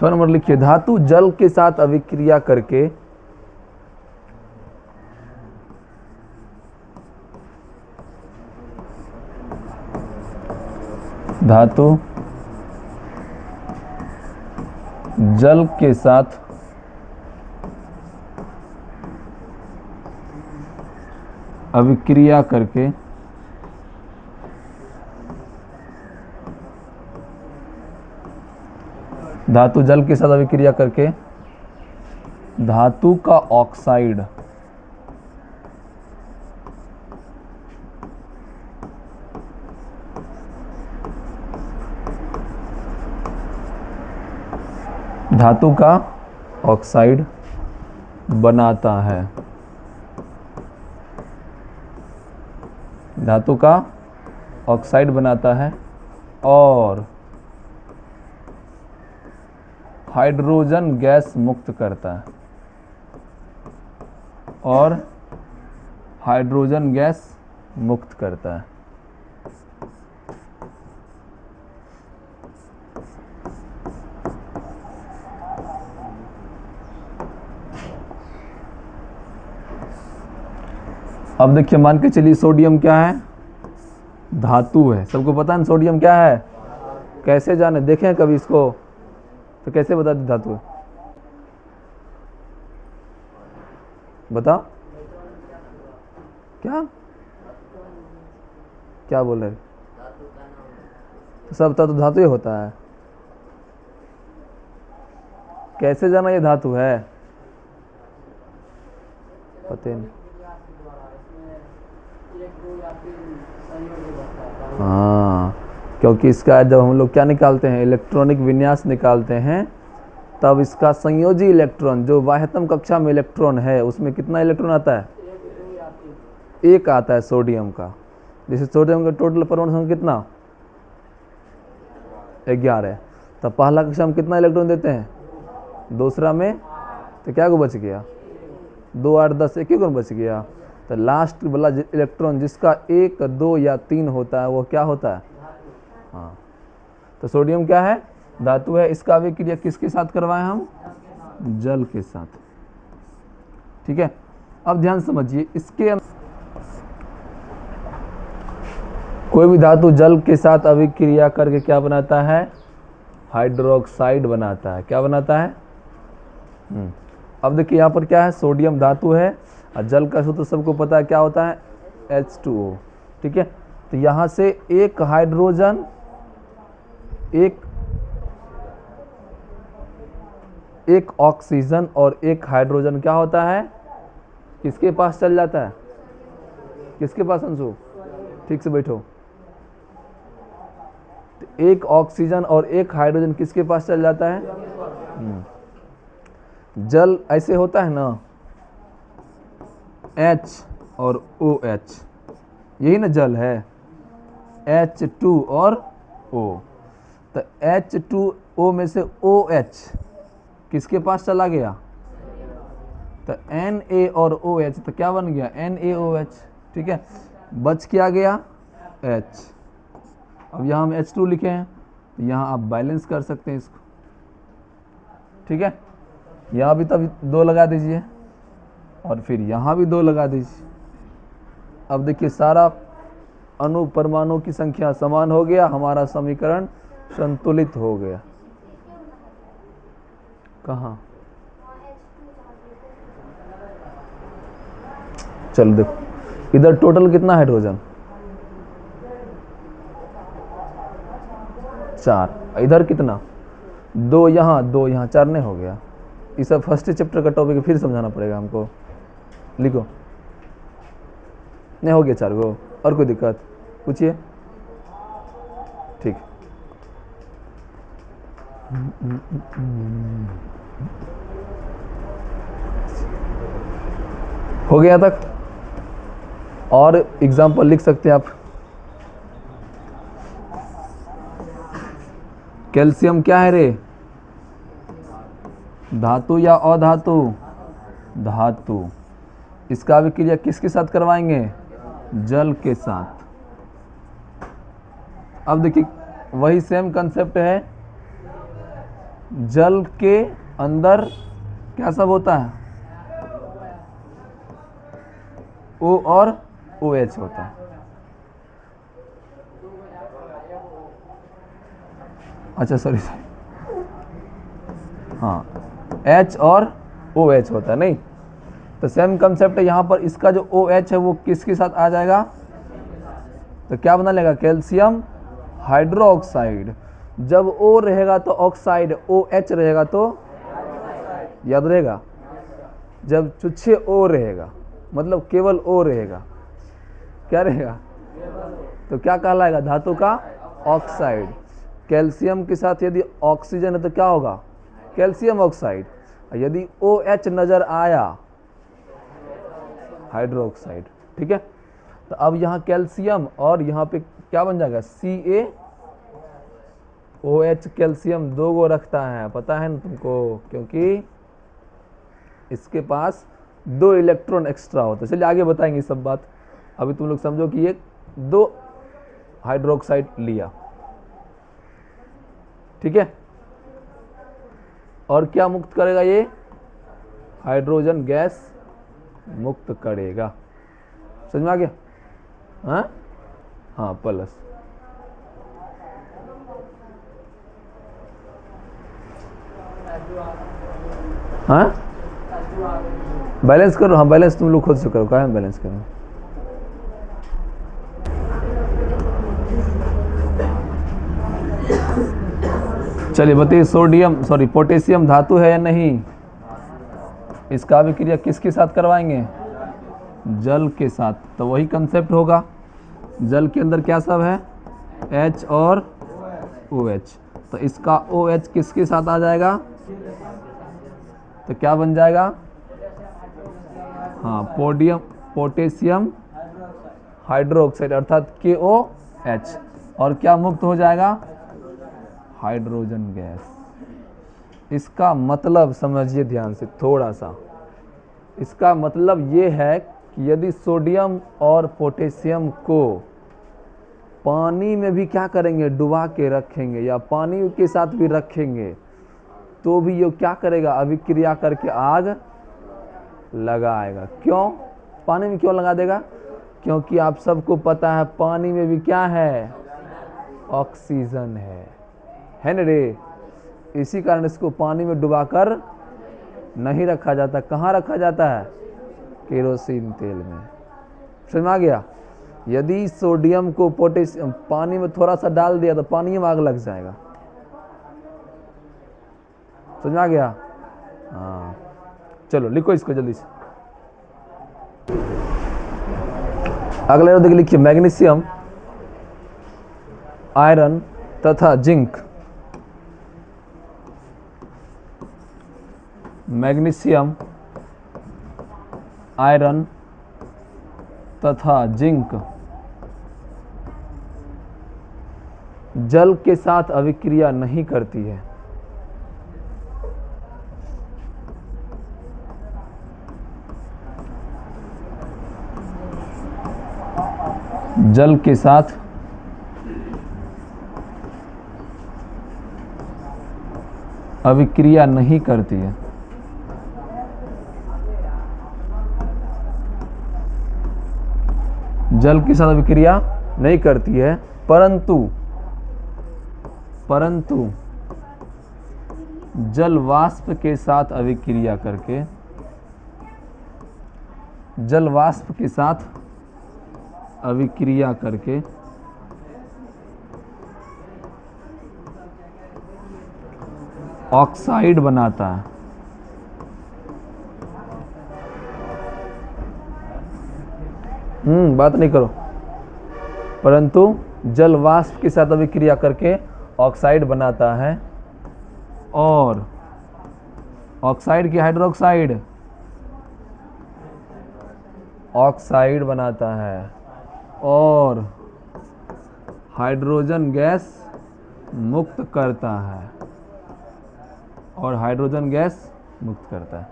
6 number लिखिए, धातु जल के साथ अभिक्रिया करके धातु जल के साथ अभिक्रिया करके धातु जल के साथ अभिक्रिया करके धातु का ऑक्साइड बनाता है। धातु का ऑक्साइड बनाता है और हाइड्रोजन गैस मुक्त करता है और हाइड्रोजन गैस मुक्त करता है। अब देखिए, मान के चलिए सोडियम क्या है? धातु है। सबको पता है सोडियम क्या है? कैसे जाने, देखें कभी इसको तो कैसे बता दी धातु है? बताओ क्या क्या बोल रहे? तो सब तो धातु ही होता है। कैसे जाना ये धातु है? पता नहीं। हाँ, क्योंकि इसका जब हम लोग क्या निकालते हैं, इलेक्ट्रॉनिक विन्यास निकालते हैं, तब इसका संयोजी इलेक्ट्रॉन जो बाह्यतम कक्षा में इलेक्ट्रॉन है उसमें कितना इलेक्ट्रॉन आता है? एक आता है सोडियम का। जैसे सोडियम का टोटल परमाणु संख्या कितना? 11। तो पहला कक्षा में कितना इलेक्ट्रॉन देते हैं? दूसरा में तो क्या को बच गया? 2, 8, 10, एक को बच गया। तो लास्ट वाला इलेक्ट्रॉन जिसका 1, 2 या 3 होता है वो क्या होता है? हाँ, तो सोडियम क्या है? धातु है। इसका अभिक्रिया किसके साथ करवाएं हम? जल के साथ। ठीक है, अब ध्यान समझिए, इसके कोई भी धातु जल के साथ अभिक्रिया करके क्या बनाता है? हाइड्रोक्साइड बनाता है। क्या बनाता है? अब देखिए यहाँ पर क्या है? सोडियम धातु है और जल का सूत्र सबको पता है क्या होता है? H2O। ठीक है, तो यहाँ से एक हाइड्रोजन एक ऑक्सीजन और एक हाइड्रोजन क्या होता है? किसके पास चल जाता है? किसके पास अंशु? ठीक से बैठो। तो एक ऑक्सीजन और एक हाइड्रोजन किसके पास चल जाता है? जल ऐसे होता है ना, H और OH, यही ना जल है, H2 और O। तो H2O में से OH किसके पास चला गया? तो Na और OH, तो क्या बन गया? NaOH। ठीक है, बच क्या गया? H। अब यहाँ हम H2 लिखे हैं, तो यहाँ आप बैलेंस कर सकते हैं इसको। ठीक है, यहाँ भी तब 2 लगा दीजिए और फिर यहाँ भी 2 लगा दीजिए। अब देखिए, सारा अणु परमाणु की संख्या समान हो गया, हमारा समीकरण संतुलित हो गया। कहाँ? चलो देखो, इधर टोटल कितना हाइड्रोजन? 4। इधर कितना? 2 यहाँ 2 यहाँ, 4 नहीं हो गया? ये सब फर्स्ट चैप्टर का टॉपिक है, फिर समझाना पड़ेगा हमको। लिखो, नहीं हो गया 4 गो? और कोई दिक्कत पूछिए। ठीक, हो गया तक? और एग्जाम्पल लिख सकते हैं आप। कैल्शियम क्या है रे? धातु या अधातु? धातु। इसका अभिक्रिया किसके साथ करवाएंगे? जल के साथ। अब देखिए, वही सेम कंसेप्ट है, जल के अंदर क्या सब होता है? O और OH होता है। अच्छा सॉरी, हाँ, H और OH होता है, नहीं तो सेम कंसेप्ट है यहाँ पर। इसका जो OH है वो किसके साथ आ जाएगा? तो क्या बना लेगा? Calcium hydroxide. जब O रहेगा तो ऑक्साइड, OH रहेगा तो याद रहेगा। जब चुच्छे O रहेगा मतलब केवल O रहेगा, क्या रहेगा? तो क्या कहलाएगा? धातु का ऑक्साइड। कैल्शियम के साथ यदि ऑक्सीजन है तो क्या होगा? Calcium oxide. यदि OH नजर आया, हाइड्रोक्साइड। ठीक है, तो अब यहाँ कैल्शियम और यहाँ पे क्या बन जाएगा? CaOH। कैल्शियम दो गो रखता है, पता है ना तुमको, क्योंकि इसके पास 2 इलेक्ट्रॉन एक्स्ट्रा होते हैं। चलिए आगे बताएंगे सब बात। अभी तुम लोग समझो कि ये 2 हाइड्रोक्साइड लिया, ठीक है, और क्या मुक्त करेगा? ये हाइड्रोजन गैस मुक्त करेगा। समझ में आ गया? हाँ हाँ, प्लस। हाँ, बैलेंस करो। हाँ बैलेंस तुम लोग खुद से करो, क्या है बैलेंस करो। चलिए बताइए, पोटेशियम धातु है या नहीं? इसका अभिक्रिया किसके साथ करवाएंगे? जल के साथ। तो वही कंसेप्ट होगा, जल के अंदर क्या सब है? H और OH। तो इसका OH किसके साथ आ जाएगा? तो क्या बन जाएगा? हाँ, पोटेशियम हाइड्रोक्साइड अर्थात KOH। और क्या मुक्त हो जाएगा? Hydrogen gas. इसका मतलब समझिए ध्यान से थोड़ा सा। इसका मतलब ये है कि यदि सोडियम और पोटेशियम को पानी में भी क्या करेंगे? डुबा के रखेंगे या पानी के साथ भी रखेंगे, तो भी ये क्या करेगा? अभिक्रिया करके आग लगाएगा। क्यों? पानी में क्यों लगा देगा? क्योंकि आप सबको पता है पानी में भी क्या है? ऑक्सीजन है ना रे। इसी कारण इसको पानी में डुबाकर नहीं रखा जाता। कहाँ रखा जाता है? केरोसिन तेल में। समझ में आ गया? यदि सोडियम को पोटेशियम पानी में थोड़ा सा डाल दिया तो पानी में आग लग जाएगा। समझ में आ गया? हाँ, चलो लिखो इसको जल्दी से। अगले देख लिखिए, मैग्नीशियम, आयरन तथा जिंक। मैग्नीशियम, आयरन तथा जिंक जल के साथ अभिक्रिया नहीं करती है। जल के साथ अभिक्रिया नहीं करती है। जल के साथ अभिक्रिया नहीं करती है, परंतु जल वाष्प के साथ अभिक्रिया करके, जल वाष्प के साथ अभिक्रिया करके ऑक्साइड बनाता है। बात नहीं करो। परंतु जल वाष्प के साथ अभिक्रिया करके ऑक्साइड बनाता है, और ऑक्साइड की हाइड्रोक्साइड ऑक्साइड बनाता है और हाइड्रोजन गैस मुक्त करता है, और हाइड्रोजन गैस मुक्त करता है।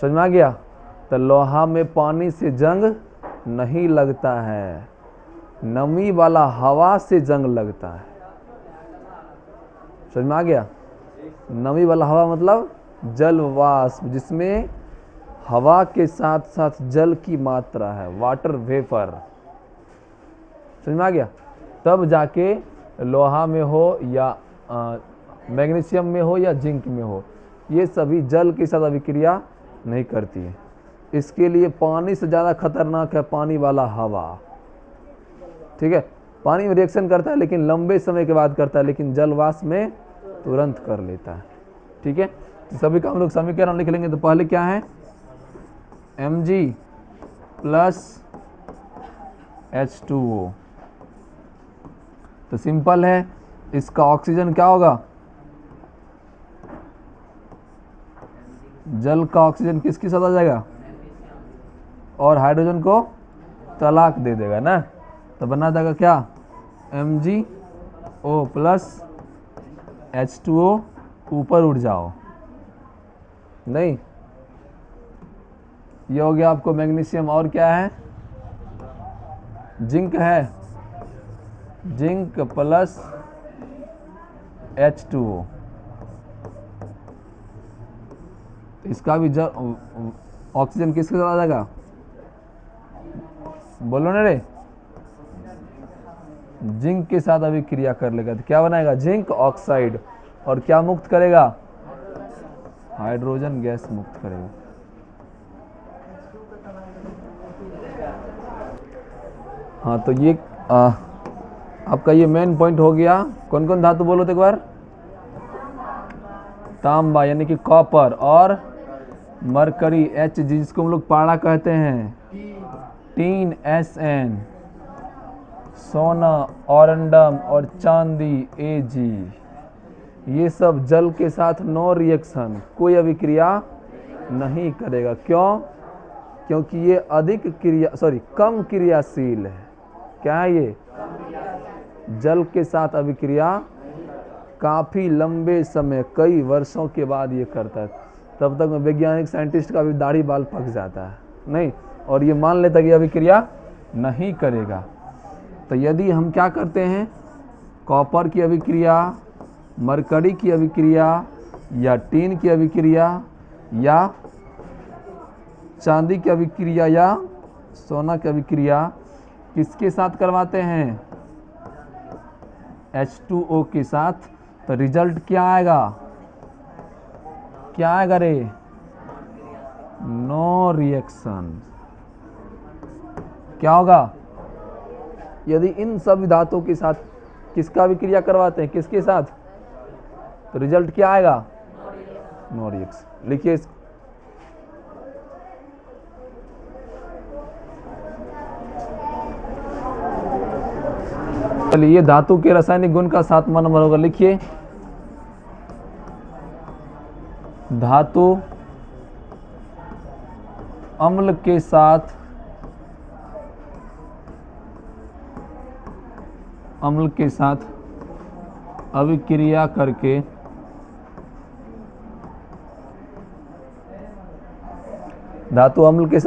समझ में आ गया? तो लोहा में पानी से जंग नहीं लगता है, नमी वाला हवा से जंग लगता है। समझ में आ गया? नमी वाला हवा मतलब जल वाष्प, जिसमें हवा के साथ साथ जल की मात्रा है, वाटर वेपर। समझ में आ गया? तब जाके लोहा में हो या मैग्नीशियम में हो या जिंक में हो, ये सभी जल के साथ अभिक्रिया नहीं करती है। इसके लिए पानी से ज़्यादा खतरनाक है पानी वाला हवा। ठीक है, पानी में रिएक्शन करता है लेकिन लंबे समय के बाद करता है, लेकिन जल वाष्प में तुरंत कर लेता है। ठीक है, तो सभी का हम लोग समीकरण लिख लेंगे। तो पहले क्या है, Mg प्लस H2O। तो सिंपल है, इसका ऑक्सीजन क्या होगा, जल का ऑक्सीजन किसके साथ आ जाएगा, और हाइड्रोजन को तलाक दे देगा ना, तो बना देगा क्या, MgO प्लस H2O, ऊपर उठ जाओ। नहीं, ये हो गया आपको मैग्नीशियम। और क्या है, जिंक है, जिंक प्लस H2O। इसका भी ऑक्सीजन किसके साथ आ जाएगा, बोलो ना रे, जिंक के साथ अभी क्रिया कर लेगा। तो क्या बनाएगा, जिंक ऑक्साइड, और क्या मुक्त करेगा, हाइड्रोजन गैस मुक्त करेगा। हाँ, तो ये आपका ये मेन पॉइंट हो गया। कौन कौन धातु बोलो तो एक बार, तांबा यानी कि कॉपर, और मरकरी Hg, जिसको हम लोग पारा कहते हैं, टीन Sn, सोना ऑरेंडम, और चांदी Ag। ये सब जल के साथ नो रिएक्शन, कोई अभिक्रिया नहीं करेगा। क्यों? क्योंकि ये कम क्रियाशील है। क्या है ये, जल के साथ अभिक्रिया काफ़ी लंबे समय, कई वर्षों के बाद ये करता है। तब तक में वैज्ञानिक साइंटिस्ट का भी दाढ़ी बाल पक जाता है नहीं, और ये मान लेता है कि अभिक्रिया नहीं करेगा। तो यदि हम क्या करते हैं, कॉपर की अभिक्रिया, मरकरी की अभिक्रिया, या टीन की अभिक्रिया, या चांदी की अभिक्रिया, या सोना की अभिक्रिया किसके साथ करवाते हैं, H2O के साथ, तो रिजल्ट क्या आएगा, क्या आएगा रे, नो रिएक्शन। क्या होगा, यदि इन सभी धातुओं के साथ किसका अभिक्रिया करवाते हैं, किसके साथ, तो रिजल्ट क्या आएगा, नो रिएक्शन। लिखिए इसको, चलिए ये धातु के रासायनिक गुण का 7वां नंबर होगा। लिखिए, धातु अम्ल के साथ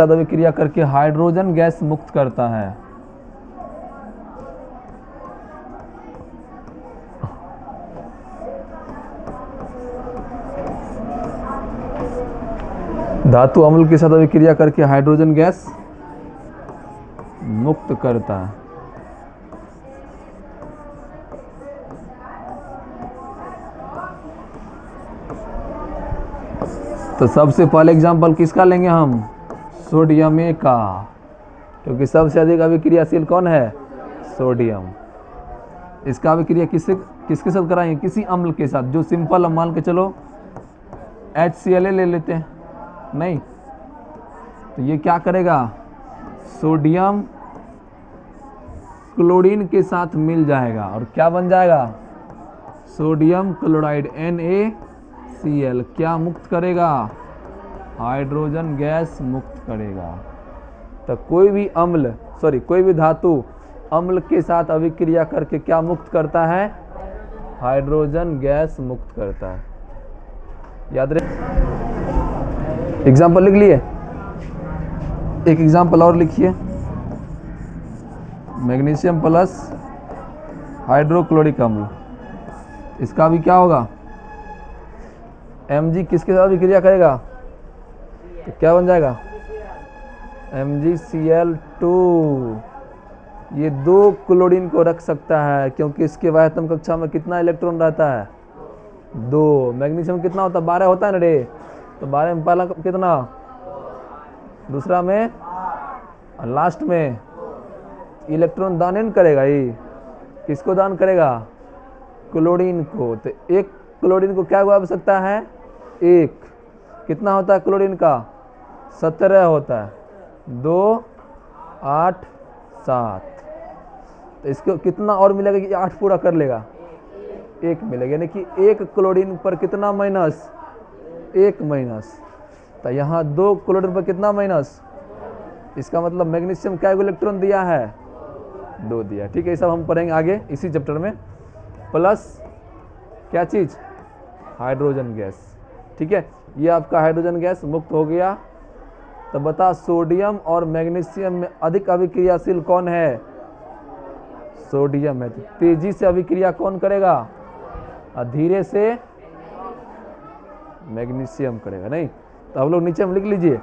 अभिक्रिया करके हाइड्रोजन गैस मुक्त करता है। धातु अम्ल के साथ अभिक्रिया करके हाइड्रोजन गैस मुक्त करता है। तो सबसे पहले एग्जांपल किसका लेंगे हम, सोडियम का, क्योंकि सबसे अधिक अभिक्रियाशील कौन है, सोडियम। इसका अभिक्रिया किसके साथ कराएंगे, किसी अम्ल के साथ, जो सिंपल हम मान के चलो HCl ले लेते हैं, नहीं तो ये क्या करेगा, सोडियम क्लोरीन के साथ मिल जाएगा और क्या बन जाएगा, सोडियम क्लोराइड NaCl। क्या मुक्त करेगा, हाइड्रोजन गैस मुक्त करेगा। तो कोई भी धातु अम्ल के साथ अभिक्रिया करके क्या मुक्त करता है, हाइड्रोजन गैस मुक्त करता है। याद रहे, एग्जाम्पल लिख लिए, एक एग्जाम्पल और लिखिए, मैग्नीशियम प्लस हाइड्रोक्लोरिक अम्ल। इसका भी क्या होगा, Mg किसके साथ अभिक्रिया करेगा? तो क्या बन जाएगा? MgCl2। ये 2 क्लोरीन को रख सकता है क्योंकि इसके वायतम कक्षा में कितना इलेक्ट्रॉन रहता है? 2। मैग्नीशियम कितना होता है? 12 होता है ना रे। तो 12 में पहला कितना, दूसरा में, लास्ट में इलेक्ट्रॉन दान नहीं करेगा। ये किसको दान करेगा? क्लोरीन को। तो एक क्लोरीन को क्या आवश्यकता है? 1। कितना होता है क्लोरीन का? 17 होता है। 2 8 7। तो इसको कितना और मिलेगा कि 8 पूरा कर लेगा? 1 मिलेगा, यानी कि 1 क्लोरीन पर कितना माइनस? 1 माइनस। तो यहाँ 2 क्लोरीन पर कितना माइनस? इसका मतलब मैग्नीशियम क्या इलेक्ट्रॉन दिया है? 2 दिया। ठीक है, ये सब हम पढ़ेंगे आगे इसी चैप्टर में। प्लस क्या चीज़? Hydrogen gas. ठीक है, ये आपका हाइड्रोजन गैस मुक्त हो गया। तो बता, सोडियम और मैग्नीशियम में अधिक अभिक्रियाशील कौन है? सोडियम है। तो तेजी से अभिक्रिया कौन करेगा? और धीरे से मैग्नीशियम करेगा। नहीं तो हम लोग नीचे में लिख लीजिए,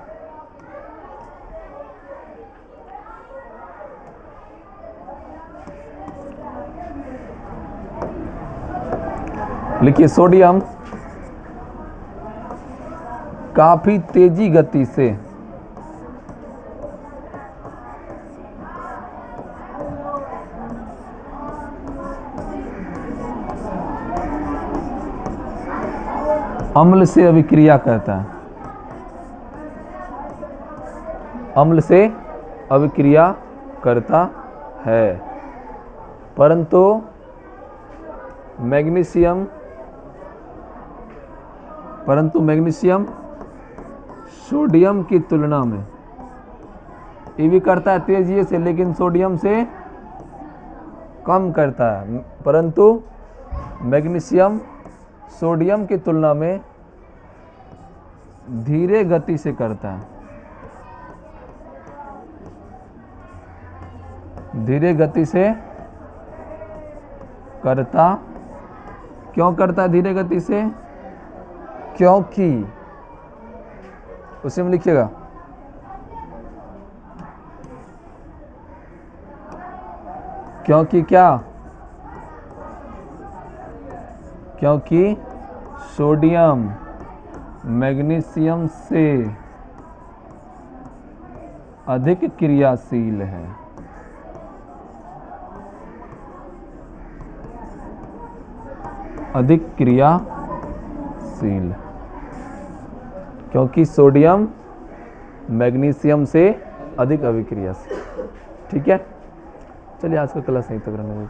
लिखिए सोडियम काफी तेजी गति से अम्ल से अभिक्रिया करता है। अम्ल से अभिक्रिया करता है, परंतु मैग्नीशियम सोडियम की तुलना में ये भी करता है तेजी से, लेकिन सोडियम से कम करता है। परंतु मैग्नीशियम सोडियम की तुलना में धीरे गति से करता है। धीरे गति से करता। क्यों करता है धीरे गति से? क्योंकि, उसी में लिखिएगा, क्योंकि क्या? क्योंकि सोडियम मैग्नीशियम से अधिक क्रियाशील है। अधिक क्रियाशील, क्योंकि सोडियम मैग्नीशियम से अधिक अभिक्रियाशील। ठीक है, चलिए आज का क्लास यहीं तक रहने दीजिए।